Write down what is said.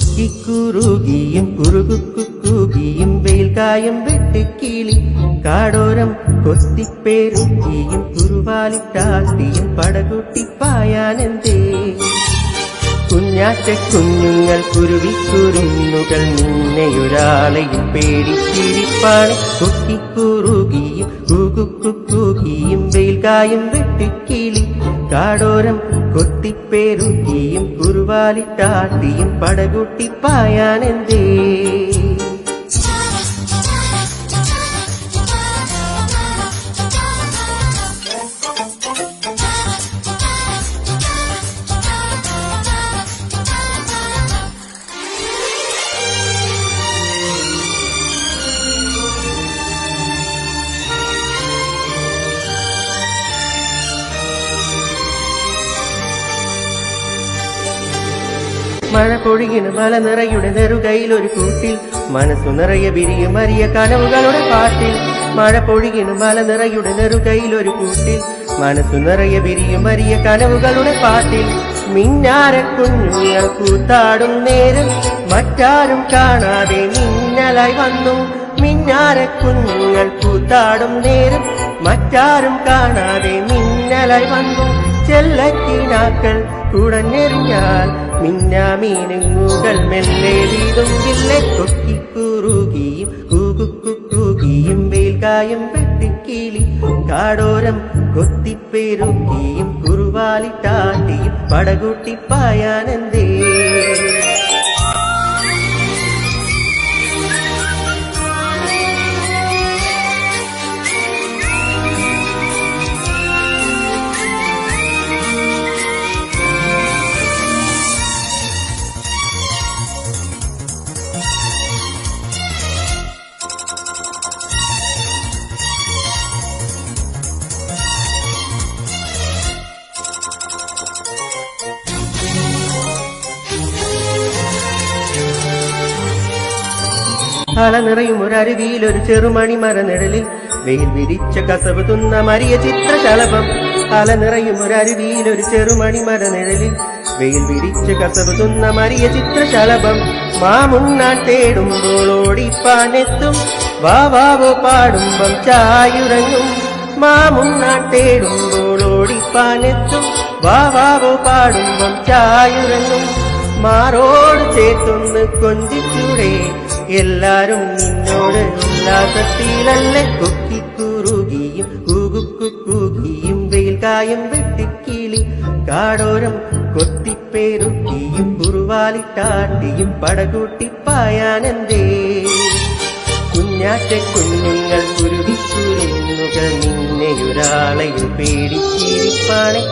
കൊക്കിക്കുറുകിയും കുറുകുക്കുകിയും വെയിൽക്കായും വെട്ടുക്കിളി കാടോരം കൊത്തിപ്പേരുക്കിയും കുറുവാലിട്ടാട്ടിയും പടകുട്ടിപ്പായാനെന്തേ കുഞ്ഞാറ്റ കുഞ്ഞുങ്ങൾ കുരുവിക്കുരുന്നുകൾ നിന്നെയൊരാളെയും പേടിച്ചിരിപ്പാണ് കൊക്കിക്കുറുകിയും കുറുകുക്കുകിയും വെയിൽക്കായും വെട്ടുക്കിളി കാടോരം കൊത്തിപ്പേരുക്കിയും കുറുവാലിട്ടാട്ടിയും പടകുട്ടിപ്പായാനെന്തേ മഴ പൊഴിയുന്ന മല നിറയുടെ നെറുകയിലൊരു കൂട്ടിൽ മനസ്സു നിറയെ വിരിയും മരിയ കനവുകളുടെ പാട്ടിൽ മഴ പൊഴിയുന്ന മല നിറയുടെ നെറുകയിലൊരു കൂട്ടിൽ മനസ്സു നിറയെ വിരിയും മരിയ കനവുകളുടെ പാട്ടിൽ മിന്നാര കുഞ്ഞുങ്ങൾ കൂത്താടും നേരം മറ്റാരും കാണാതെ മിന്നലായി വന്നു മിന്നാര കുഞ്ഞുങ്ങൾ കൂത്താടും നേരം മറ്റാരും കാണാതെ മിന്നലായി വന്നു ചെല്ലക്കിനാക്കൾ കുടഞ്ഞെറിഞ്ഞാൽ മിന്നാമീനുങ്ങൾ മെല്ലെ വീടുമ്പില്ലെ കൊക്കിക്കുറുകിയും കൂകുക്കുകിയും വെയിൽക്കായും വെട്ടുക്കിളി കാടോരം കൊത്തിപ്പേരുക്കിയും കുറുവാലിട്ടാട്ടിയും പടകുട്ടിപ്പായാനെന്തേ അല നിറയും ഒരരുവിയിലൊരു ചെറുമണി മരനിഴലിൽ വെയിൽ വിരിച്ച കസവ് തുന്ന മരിയ ചിത്രശലഭം അല നിറയും ഒരരുവിയിലൊരു ചെറുമണി മരനിഴലിൽ വെയിൽ വിരിച്ച കസവ് തുന്ന മരിയ ചിത്രശലഭം മാമുണ്ണാൻ തേടുമ്പോൾ ഓടിപ്പാനെത്തും വാവാവോ പാടുമ്പം ചായുറങ്ങും മാമുണ്ണാൻ തേടുമ്പോൾ ഓടിപ്പാനെത്തും വാവാവോ പാടുമ്പം ചായുറങ്ങും മാറോട് ചേർത്തൊന്ന് കൊഞ്ചിച്ചൂടെ എല്ലാരും നിന്നോട് ഉല്ലാസത്തിലല്ലേ കൊക്കിക്കുറുകിയും കൂകുക്കുകിയും വെയിൽക്കായും വെട്ടുക്കിളി കാടോരം കൊത്തിപ്പേരുക്കിയും കുറുവാലിട്ടാട്ടിയും പടകൂട്ടിപ്പായാനെന്തേ കുഞ്ഞാറ്റ കുഞ്ഞുങ്ങൾ കുരുവിക്കുരുന്നുകൾ നിന്നെയൊരാളെയും പേടിച്ചിരിപ്പാണെ